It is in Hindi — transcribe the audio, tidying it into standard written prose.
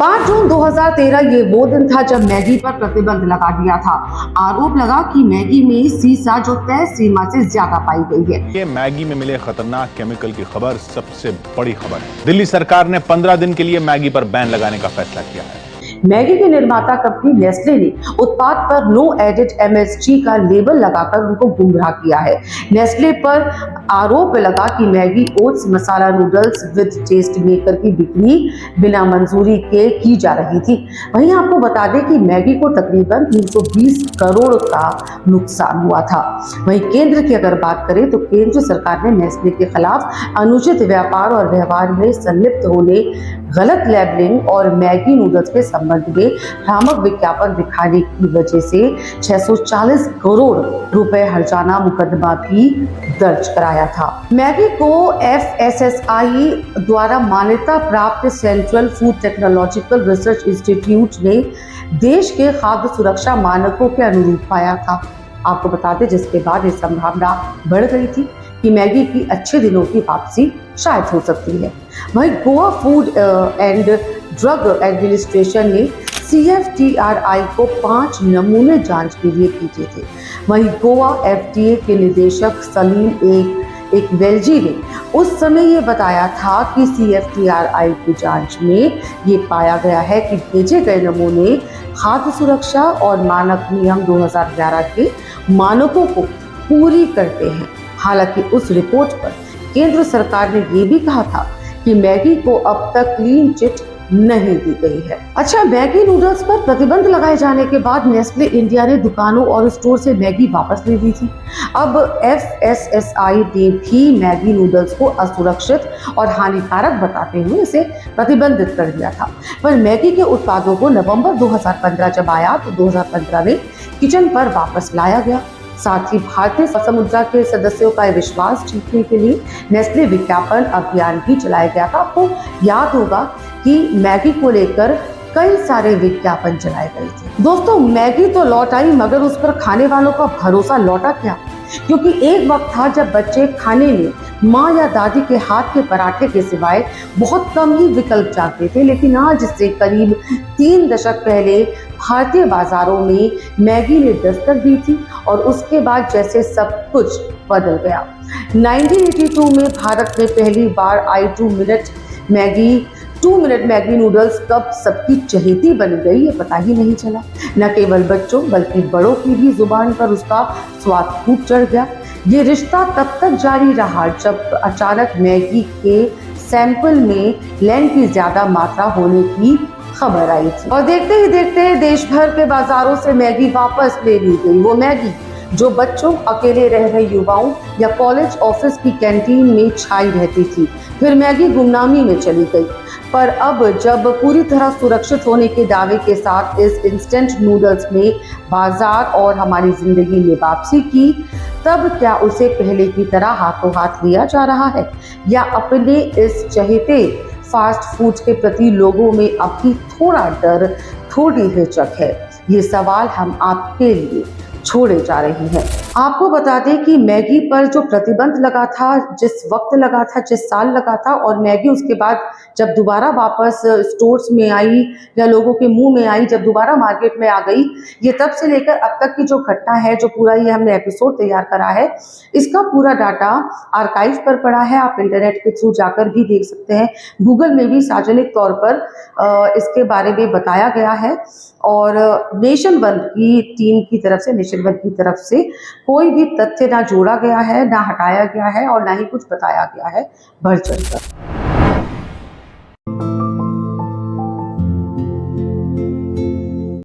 5 जून 2013 ये वो दिन था जब मैगी पर प्रतिबंध लगा दिया था। आरोप लगा कि मैगी में सीसा जो तय सीमा से ज्यादा पाई गई है। ये मैगी में मिले खतरनाक केमिकल की खबर सबसे बड़ी खबर है। दिल्ली सरकार ने 15 दिन के लिए मैगी पर बैन लगाने का फैसला किया है। मैगी के निर्माता कंपनी नेस्ले ने उत्पाद पर नो एडिड MSG का लेबल लगाकर उनको गुमराह किया है। नेस्ले पर आरोप लगा कि Maggi oats masala noodles with test maker की बिक्री बिना मंजूरी के की जा रही थी। वहीं आपको बता दें कि मैगी को तकरीबन 320 करोड़ का नुकसान हुआ था। वहीं केंद्र की अगर बात करें तो केंद्र सरकार ने नेस्ले के खिलाफ अनुचित व्यापार और व्यवहार में संलिप्त होने, गलत लेबलिंग और मैगी नूडल्स के संबंध में भ्रामक विज्ञापन दिखाने की वजह से 640 करोड़ रुपए हर्जाना मुकदमा भी दर्ज कराया था। मैगी को FSSAI द्वारा मान्यता प्राप्त central food technological research institute ने देश के खाद्य सुरक्षा मानकों के अनुरूप पाया था। आपको बता दें, जिसके बाद ये संभावना बढ़ गई थी कि मैगी की अच्छे दिनों की वापसी शायद हो सकती है। वहीं Goa food and drug administration ने CFTRI को 5 नमूने जांच के लिए भेजे थे। वहीं गोवा FDA के निदेशक सलीम एक वेल्जी ने उस समय ये बताया था कि CFTRI की जांच में ये पाया गया है कि भेजे गए नमूने खाद्य सुरक्षा और मानक नियम 2011 के मानकों को पूरी करते हैं। हालांकि उस रिपोर्ट पर केंद्र सरकार ने ये भी कहा था कि मैगी को अब तक क्लीन चिट नहीं दी गई है। अच्छा, मैगी नूडल्स पर प्रतिबंध लगाए जाने के बाद नेस्ले इंडिया ने दुकानों और स्टोर से मैगी वापस ले ली थी। अब FSSAI ने भी मैगी नूडल्स को असुरक्षित और हानिकारक बताते हुए इसे प्रतिबंधित कर दिया था। पर मैगी के उत्पादों को नवंबर 2015 जब आया तो 2015 में किचन पर वापस लाया गया। साथ ही भारतीय समुद्रा के सदस्यों का विश्वास जीतने के लिए नेस्ले विज्ञापन अभियान भी चलाया गया था। आपको याद होगा कि मैगी को लेकर कई सारे विज्ञापन चलाए गए थे। दोस्तों, मैगी तो लौट आई, मगर उस पर खाने वालों का भरोसा लौटा क्या? क्योंकि एक वक्त था जब बच्चे खाने में माँ या दादी के हाथ के पराठे के सिवाय बहुत कम ही विकल्प चाहते थे। लेकिन आज से करीब 3 दशक पहले भारतीय बाजारों में मैगी ने दस्तक दी थी और उसके बाद जैसे सब कुछ बदल गया। 1982 में भारत में पहली बार आई 2 मिनट मैगी नूडल्स कब सबकी चहेती बन गई ये पता ही नहीं चला। न केवल बच्चों बल्कि बड़ों की भी जुबान पर उसका स्वाद खूब चढ़ गया। ये रिश्ता तब तक जारी रहा जब अचानक मैगी के सैंपल में लैंड की ज्यादा मात्रा होने की खबर आई थी और देखते ही देखते देश भर के बाजारों से मैगी वापस ले ली गई। वो मैगी जो बच्चों, अकेले रह रहे युवाओं या कॉलेज ऑफिस की कैंटीन में छाई रहती थी, फिर मैगी गुमनामी में चली गई। पर अब जब पूरी तरह सुरक्षित होने के दावे के साथ इस इंस्टेंट नूडल्स ने बाजार और हमारी जिंदगी में वापसी की, तब क्या उसे पहले की तरह हाथों हाथ लिया जा रहा है या अपने इस चहेते फास्ट फूड के प्रति लोगों में अब भी थोड़ा डर, थोड़ी हिचक है? ये सवाल हम आपके लिए छोड़े जा रही हैं। आपको बता दें कि मैगी पर जो प्रतिबंध लगा था, जिस वक्त लगा था, जिस साल लगा था, और मैगी उसके बाद जब दोबारा वापस स्टोर्स में आई या लोगों के मुंह में आई, जब दोबारा मार्केट में आ गई, ये तब से लेकर अब तक की जो घटना है, जो पूरा ये हमने एपिसोड तैयार करा है, इसका पूरा डाटा आर्काइव पर पड़ा है। आप इंटरनेट के थ्रू जाकर भी देख सकते हैं। गूगल में भी सार्वजनिक तौर पर इसके बारे में बताया गया है और नेशन वन की टीम की तरफ से, नेशन वन की तरफ से कोई भी तथ्य ना जोड़ा गया है, ना हटाया गया है और ना ही कुछ बताया गया है बढ़ चढ़कर।